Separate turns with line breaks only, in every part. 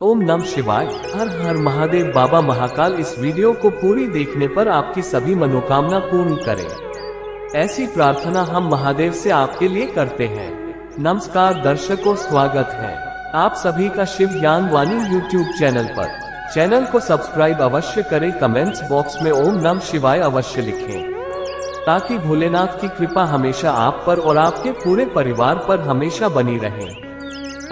ओम नमः शिवाय। हर हर महादेव। बाबा महाकाल इस वीडियो को पूरी देखने पर आपकी सभी मनोकामना पूर्ण करें, ऐसी प्रार्थना हम महादेव से आपके लिए करते हैं। नमस्कार दर्शकों, स्वागत है आप सभी का शिव ज्ञान वाणी यूट्यूब चैनल पर। चैनल को सब्सक्राइब अवश्य करें, कमेंट्स बॉक्स में ओम नमः शिवाय अवश्य लिखें, ताकि भोलेनाथ की कृपा हमेशा आप पर और आपके पूरे परिवार पर हमेशा बनी रहे।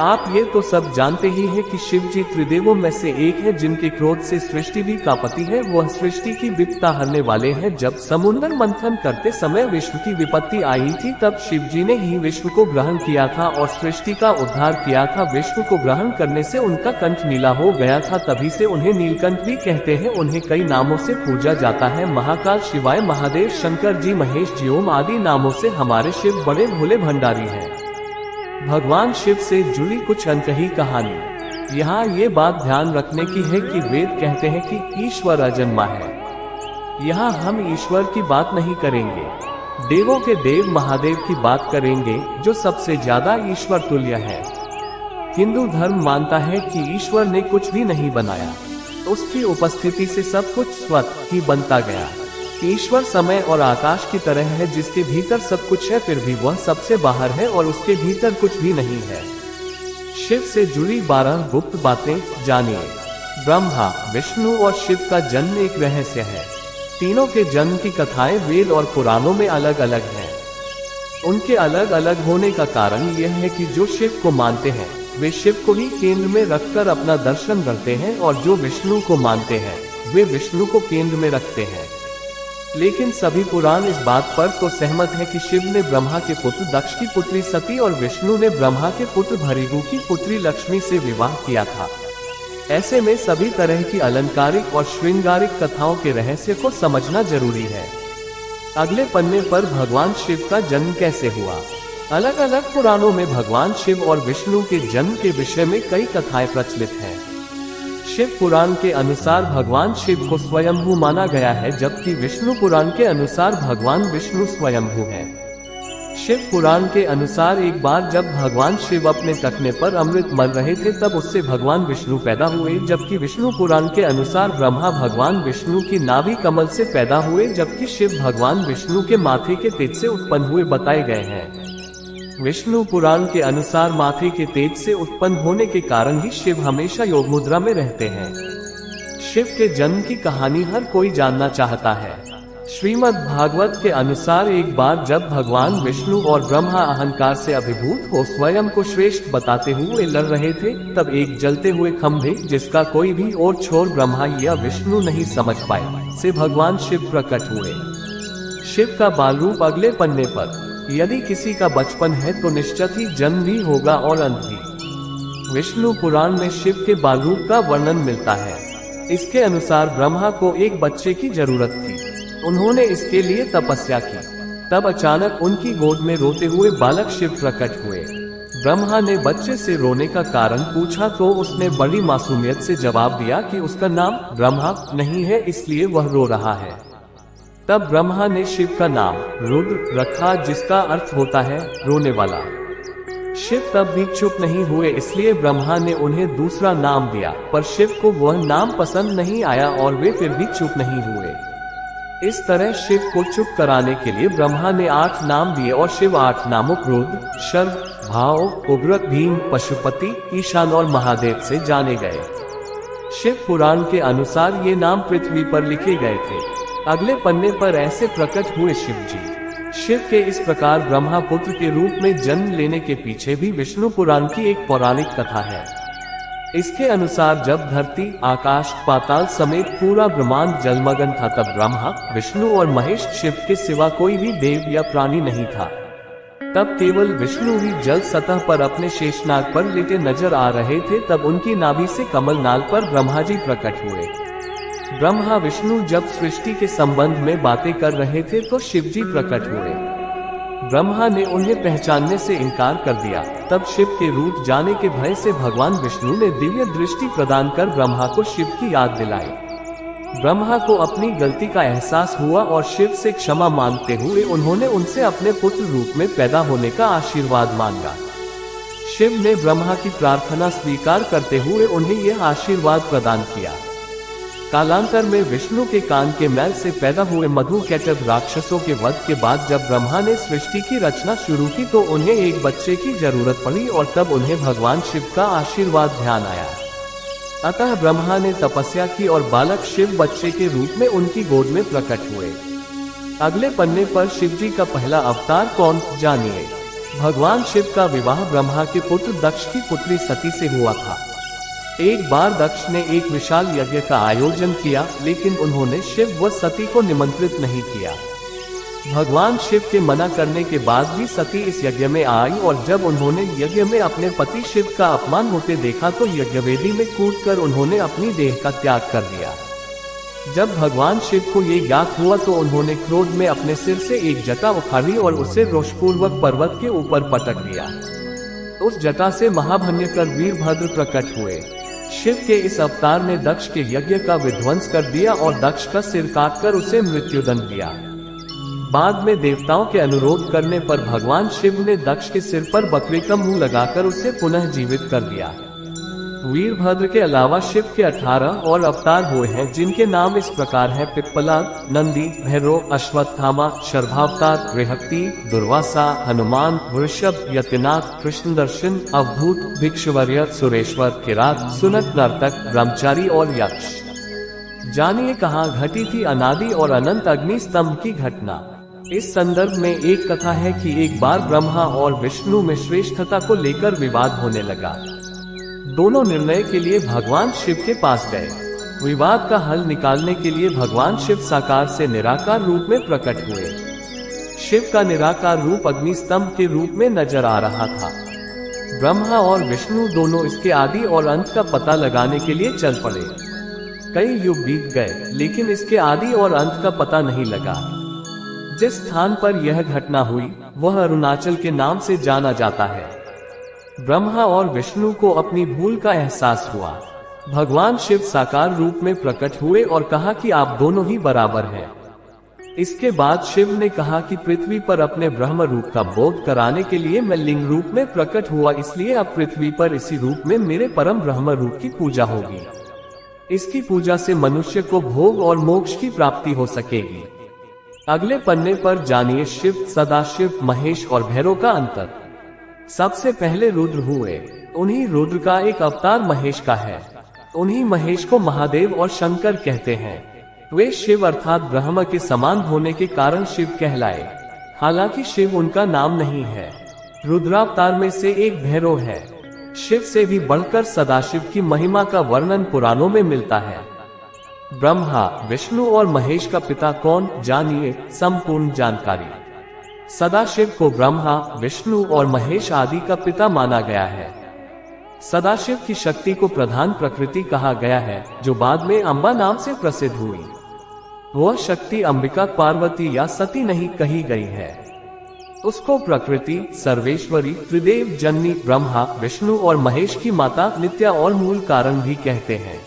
आप ये तो सब जानते ही हैं कि शिव जी त्रिदेवों में से एक है, जिनके क्रोध से सृष्टि भी कांपती है। वह सृष्टि की विपत्ता हरने वाले हैं। जब समुद्र मंथन करते समय विश्व की विपत्ति आई थी, तब शिव जी ने ही विश्व को ग्रहण किया था और सृष्टि का उद्धार किया था। विश्व को ग्रहण करने से उनका कंठ नीला हो गया था, तभी से उन्हें नीलकंठ भी कहते हैं। उन्हें कई नामों से पूजा जाता है, महाकाल, शिवाय, महादेव, शंकर जी, महेश जी, ओम आदि नामों से हमारे शिव बड़े भोले भंडारी हैं। भगवान शिव से जुड़ी कुछ अनकही कहानी। यहाँ ये बात ध्यान रखने की है कि वेद कहते हैं कि ईश्वर अजन्मा है। यहाँ हम ईश्वर की बात नहीं करेंगे, देवों के देव महादेव की बात करेंगे, जो सबसे ज्यादा ईश्वर तुल्य है। हिंदू धर्म मानता है कि ईश्वर ने कुछ भी नहीं बनाया, उसकी उपस्थिति से सब कुछ स्वतः ही बनता गया। ईश्वर समय और आकाश की तरह है, जिसके भीतर सब कुछ है, फिर भी वह सबसे बाहर है और उसके भीतर कुछ भी नहीं है। शिव से जुड़ी 12 गुप्त बातें जानिए। ब्रह्मा, विष्णु और शिव का जन्म एक रहस्य है। तीनों के जन्म की कथाएं वेद और पुराणों में अलग अलग हैं। उनके अलग अलग होने का कारण यह है कि जो शिव को मानते हैं वे शिव को ही केंद्र में रखकर अपना दर्शन करते हैं, और जो विष्णु को मानते हैं वे विष्णु को केंद्र में रखते हैं। लेकिन सभी पुराण इस बात पर तो सहमत है कि शिव ने ब्रह्मा के पुत्र दक्ष की पुत्री सती और विष्णु ने ब्रह्मा के पुत्र भृगु की पुत्री लक्ष्मी से विवाह किया था। ऐसे में सभी तरह की अलंकारिक और श्रृंगारिक कथाओं के रहस्य को समझना जरूरी है। अगले पन्ने पर भगवान शिव का जन्म कैसे हुआ। अलग अलग पुराणों में भगवान शिव और विष्णु के जन्म के विषय में कई कथाएं प्रचलित हैं। शिव पुराण के अनुसार भगवान शिव को स्वयंभू माना गया है, जबकि विष्णु पुराण के अनुसार भगवान विष्णु स्वयंभू हैं। शिव पुराण के अनुसार एक बार जब भगवान शिव अपने टखने पर अमृत मल रहे थे, तब उससे भगवान विष्णु पैदा हुए। जबकि विष्णु पुराण के अनुसार ब्रह्मा भगवान विष्णु की नाभि कमल से पैदा हुए, जबकि शिव भगवान विष्णु के माथे के तेज से उत्पन्न हुए बताए गए हैं। विष्णु पुराण के अनुसार माथे के तेज से उत्पन्न होने के कारण ही शिव हमेशा योग मुद्रा में रहते हैं। शिव के जन्म की कहानी हर कोई जानना चाहता है। श्रीमद् भागवत के अनुसार एक बार जब भगवान विष्णु और ब्रह्मा अहंकार से अभिभूत हो स्वयं को श्रेष्ठ बताते हुए लड़ रहे थे, तब एक जलते हुए खंभे, जिसका कोई भी और छोर ब्रह्मा या विष्णु नहीं समझ पाए, से भगवान शिव प्रकट हुए। शिव का बाल रूप अगले पन्ने पर। यदि किसी का बचपन है तो निश्चित ही जन्म भी होगा और अंत भी। विष्णु पुराण में शिव के बाल रूप का वर्णन मिलता है। इसके अनुसार ब्रह्मा को एक बच्चे की जरूरत थी। उन्होंने इसके लिए तपस्या की। तब अचानक उनकी गोद में रोते हुए बालक शिव प्रकट हुए। ब्रह्मा ने बच्चे से रोने का कारण पूछा तो उसने बड़ी मासूमियत से जवाब दिया कि उसका नाम ब्रह्मा नहीं है, इसलिए वह रो रहा है। तब ब्रह्मा ने शिव का नाम रुद्र रखा, जिसका अर्थ होता है रोने वाला। शिव तब भी चुप नहीं हुए, इसलिए ब्रह्मा ने उन्हें दूसरा नाम दिया, पर शिव को वह नाम पसंद नहीं आया और वे फिर भी चुप नहीं हुए। इस तरह शिव को चुप कराने के लिए ब्रह्मा ने 8 नाम दिए और शिव 8 नामों रुद्र, शर्व, भाव, उग्र, भीम, पशुपति, ईशान और महादेव से जाने गए। शिव पुराण के अनुसार ये नाम पृथ्वी पर लिखे गए थे। अगले पन्ने पर ऐसे प्रकट हुए शिव जी। शिव के इस प्रकार ब्रह्मा पुत्र के रूप में जन्म लेने के पीछे भी विष्णु पुराण की एक पौराणिक कथा है। इसके अनुसार जब धरती, आकाश, पाताल समेत पूरा ब्रह्मांड जलमग्न था, तब ब्रह्मा, विष्णु और महेश शिव के सिवा कोई भी देव या प्राणी नहीं था। तब केवल विष्णु ही जल सतह पर अपने शेषनाग पर लेटे नजर आ रहे थे। तब उनकी नाभि से कमल नाल पर ब्रह्मा जी प्रकट हुए। ब्रह्मा विष्णु जब सृष्टि के संबंध में बातें कर रहे थे तो शिव जी प्रकट हुए। ब्रह्मा ने उन्हें पहचानने से इनकार कर दिया। तब शिव के रूठ जाने के भय से भगवान विष्णु ने दिव्य दृष्टि प्रदान कर ब्रह्मा को शिव की याद दिलाई। ब्रह्मा को अपनी गलती का एहसास हुआ और शिव से क्षमा मांगते हुए उन्होंने उनसे अपने पुत्र रूप में पैदा होने का आशीर्वाद मांगा। शिव ने ब्रह्मा की प्रार्थना स्वीकार करते हुए उन्हें यह आशीर्वाद प्रदान किया। कालांतर में विष्णु के कान के मैल से पैदा हुए मधुकैटभ राक्षसों के वध के बाद जब ब्रह्मा ने सृष्टि की रचना शुरू की तो उन्हें एक बच्चे की जरूरत पड़ी और तब उन्हें भगवान शिव का आशीर्वाद ध्यान आया। अतः ब्रह्मा ने तपस्या की और बालक शिव बच्चे के रूप में उनकी गोद में प्रकट हुए। अगले पन्ने पर शिव जी का पहला अवतार कौन, जानिए। भगवान शिव का विवाह ब्रह्मा के पुत्र दक्ष की पुत्री सती से हुआ था। एक बार दक्ष ने एक विशाल यज्ञ का आयोजन किया, लेकिन उन्होंने शिव व सती को निमंत्रित नहीं किया। भगवान शिव के मना करने के बाद भी सती इस यज्ञ में आई और जब उन्होंने यज्ञ में अपने पति शिव का अपमान होते देखा तो यज्ञवेदी में कूदकर उन्होंने अपनी देह का त्याग कर दिया। जब भगवान शिव को ये ज्ञात हुआ तो उन्होंने क्रोध में अपने सिर से एक जटा उखाड़ी और उसे रोषपूर्वक पर्वत के ऊपर पटक दिया। उस जटा से महाभयंकर वीरभद्र प्रकट हुए। शिव के इस अवतार ने दक्ष के यज्ञ का विध्वंस कर दिया और दक्ष का सिर काटकर उसे मृत्युदंड दिया। बाद में देवताओं के अनुरोध करने पर भगवान शिव ने दक्ष के सिर पर बकरी का मुंह लगाकर उसे पुनः जीवित कर दिया। वीरभद्र के अलावा शिव के 18 और अवतार हुए हैं, जिनके नाम इस प्रकार हैं: पिप्पलाद, नंदी, भैरव, अश्वत्थामा, शर्भावतार, बृहस्पति, दुर्वासा, हनुमान, वृषभ, यतिनाथ, कृष्णदर्शन, अवधूत, भिक्षुवर्य, सुरेश्वर, किरात, सुनक, नर्तक, ब्रह्मचारी और यक्ष। जानिए कहाँ घटी थी अनादि और अनंत अग्नि स्तंभ की घटना। इस संदर्भ में एक कथा है कि एक बार ब्रह्मा और विष्णु में श्रेष्ठता को लेकर विवाद होने लगा। दोनों निर्णय के लिए भगवान शिव के पास गए। विवाद का हल निकालने के लिए भगवान शिव साकार से निराकार रूप में प्रकट हुए। शिव का निराकार रूप अग्नि स्तंभ के रूप में नजर आ रहा था। ब्रह्मा और विष्णु दोनों इसके आदि और अंत का पता लगाने के लिए चल पड़े। कई युग बीत गए, लेकिन इसके आदि और अंत का पता नहीं लगा। जिस स्थान पर यह घटना हुई वह अरुणाचल के नाम से जाना जाता है। ब्रह्मा और विष्णु को अपनी भूल का एहसास हुआ। भगवान शिव साकार रूप में प्रकट हुए और कहा कि आप दोनों ही बराबर हैं। इसके बाद शिव ने कहा कि पृथ्वी पर अपने ब्रह्म रूप का बोध कराने के लिए मैं लिंग रूप में प्रकट हुआ, इसलिए अब पृथ्वी पर इसी रूप में मेरे परम ब्रह्म रूप की पूजा होगी। इसकी पूजा से मनुष्य को भोग और मोक्ष की प्राप्ति हो सकेगी। अगले पन्ने पर जानिए शिव, सदाशिव, महेश और भैरव का अंतर। सबसे पहले रुद्र हुए। उन्हीं रुद्र का एक अवतार महेश का है। उन्हीं महेश को महादेव और शंकर कहते हैं। वे शिव अर्थात ब्रह्म के समान होने के कारण शिव कहलाए। हालांकि शिव उनका नाम नहीं है। रुद्रावतार में से एक भैरव है। शिव से भी बढ़कर सदाशिव की महिमा का वर्णन पुराणों में मिलता है। ब्रह्मा, विष्णु और महेश का पिता कौन, जानिए संपूर्ण जानकारी। सदाशिव को ब्रह्मा, विष्णु और महेश आदि का पिता माना गया है। सदाशिव की शक्ति को प्रधान प्रकृति कहा गया है, जो बाद में अम्बा नाम से प्रसिद्ध हुई। वह शक्ति अंबिका, पार्वती या सती नहीं कही गई है। उसको प्रकृति, सर्वेश्वरी, त्रिदेव जननी, ब्रह्मा, विष्णु और महेश की माता, नित्या और मूल कारण भी कहते हैं।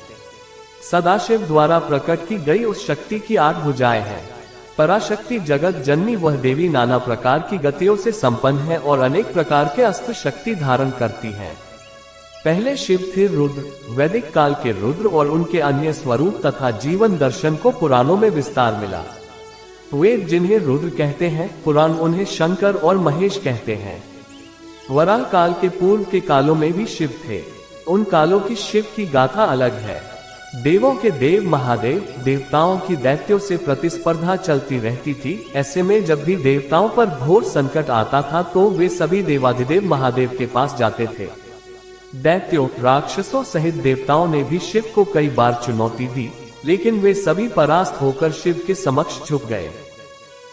सदाशिव द्वारा प्रकट की गई उस शक्ति की 8 भुजाएं हैं। पराशक्ति जगत जननी वह देवी नाना प्रकार की गतियों से संपन्न है और अनेक प्रकार के अस्त्र शक्ति धारण करती है। पहले शिव थे रुद्र। वैदिक काल के रुद्र और उनके अन्य स्वरूप तथा जीवन दर्शन को पुराणों में विस्तार मिला। वेद जिन्हें रुद्र कहते हैं, पुराण उन्हें शंकर और महेश कहते हैं। वराह काल के पूर्व के कालों में भी शिव थे। उन कालों की शिव की गाथा अलग है। देवों के देव महादेव, देवताओं की दैत्यों से प्रतिस्पर्धा चलती रहती थी। ऐसे में जब भी देवताओं पर घोर संकट आता था तो वे सभी देवाधिदेव महादेव के पास जाते थे। दैत्यों, राक्षसों सहित देवताओं ने भी शिव को कई बार चुनौती दी, लेकिन वे सभी परास्त होकर शिव के समक्ष झुक गए।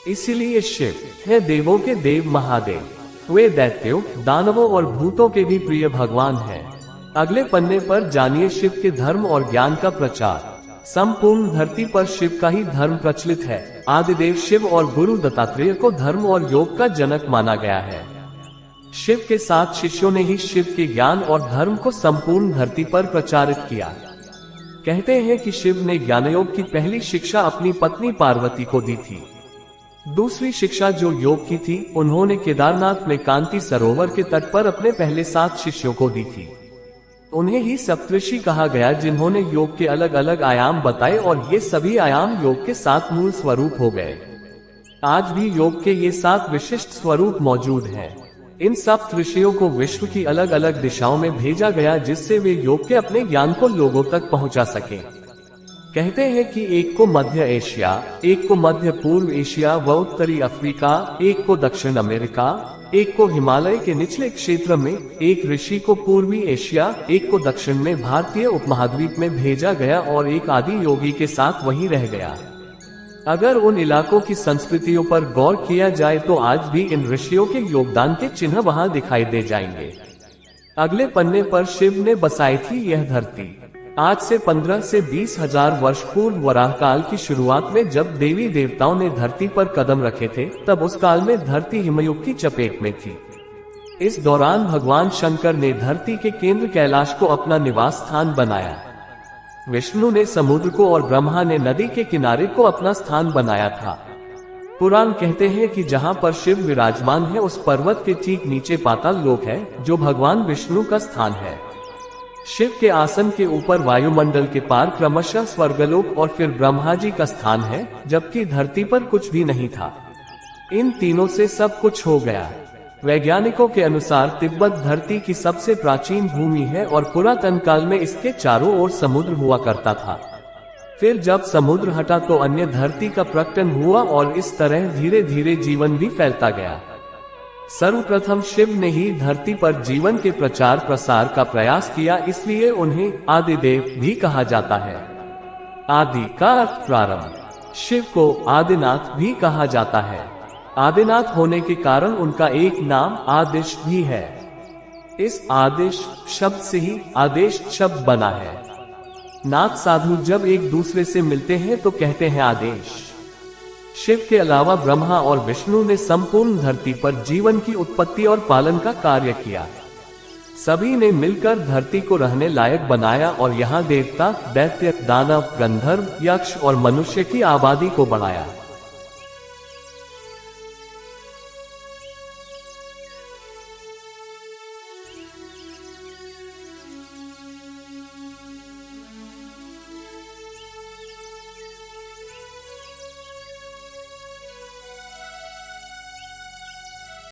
इसीलिए शिव है देवों के देव महादेव। वे दैत्यों, दानवों और भूतों के भी प्रिय भगवान हैं। अगले पन्ने पर जानिए शिव के धर्म और ज्ञान का प्रचार। संपूर्ण धरती पर शिव का ही धर्म प्रचलित है। आदिदेव शिव और गुरु दत्तात्रेय को धर्म और योग का जनक माना गया है। शिव के 7 शिष्यों ने ही शिव के ज्ञान और धर्म को संपूर्ण धरती पर प्रचारित किया। कहते हैं कि शिव ने ज्ञानयोग की पहली शिक्षा अपनी पत्नी पार्वती को दी थी। दूसरी शिक्षा जो योग की थी, उन्होंने केदारनाथ में कांति सरोवर के तट पर अपने पहले 7 शिष्यों को दी थी। उन्हें ही सप्तऋषि कहा गया, जिन्होंने योग के अलग अलग आयाम बताए और ये सभी आयाम योग के 7 मूल स्वरूप हो गए। आज भी योग के ये 7 विशिष्ट स्वरूप मौजूद हैं। इन सप्तऋषियों को विश्व की अलग अलग दिशाओं में भेजा गया, जिससे वे योग के अपने ज्ञान को लोगों तक पहुंचा सकें। कहते हैं कि एक को मध्य एशिया, एक को मध्य पूर्व एशिया व उत्तरी अफ्रीका, एक को दक्षिण अमेरिका, एक को हिमालय के निचले क्षेत्र में, एक ऋषि को पूर्वी एशिया, एक को दक्षिण में भारतीय उपमहाद्वीप में भेजा गया और एक आदि योगी के साथ वहीं रह गया। अगर उन इलाकों की संस्कृतियों पर गौर किया जाए तो आज भी इन ऋषियों के योगदान के चिन्ह वहां दिखाई दे जाएंगे। अगले पन्ने पर शिव ने बसाई थी यह धरती। आज से 15 से 20 हजार वर्ष पूर्व वराह काल की शुरुआत में जब देवी देवताओं ने धरती पर कदम रखे थे, तब उस काल में धरती हिमयुग की चपेट में थी। इस दौरान भगवान शंकर ने धरती के केंद्र कैलाश को अपना निवास स्थान बनाया। विष्णु ने समुद्र को और ब्रह्मा ने नदी के किनारे को अपना स्थान बनाया था। पुराण कहते हैं कि जहाँ पर शिव विराजमान है, उस पर्वत के ठीक नीचे पाताल लोक है, जो भगवान विष्णु का स्थान है। शिव के आसन के ऊपर वायुमंडल के पार क्रमशः स्वर्गलोक और फिर ब्रह्मा जी का स्थान है, जबकि धरती पर कुछ भी नहीं था। इन तीनों से सब कुछ हो गया। वैज्ञानिकों के अनुसार तिब्बत धरती की सबसे प्राचीन भूमि है और पुरातन काल में इसके चारों ओर समुद्र हुआ करता था। फिर जब समुद्र हटा तो अन्य धरती का प्रकटन हुआ और इस तरह धीरे धीरे जीवन भी फैलता गया। सर्वप्रथम शिव ने ही धरती पर जीवन के प्रचार प्रसार का प्रयास किया, इसलिए उन्हें आदिदेव भी कहा जाता है। आदि का अर्थ प्रारंभ। शिव को आदिनाथ भी कहा जाता है। आदिनाथ होने के कारण उनका एक नाम आदिश भी है। इस आदिश शब्द से ही आदेश शब्द बना है। नाथ साधु जब एक दूसरे से मिलते हैं तो कहते हैं आदेश। शिव के अलावा ब्रह्मा और विष्णु ने संपूर्ण धरती पर जीवन की उत्पत्ति और पालन का कार्य किया। सभी ने मिलकर धरती को रहने लायक बनाया और यहाँ देवता, दैत्य, दानव, गंधर्व, यक्ष और मनुष्य की आबादी को बढ़ाया।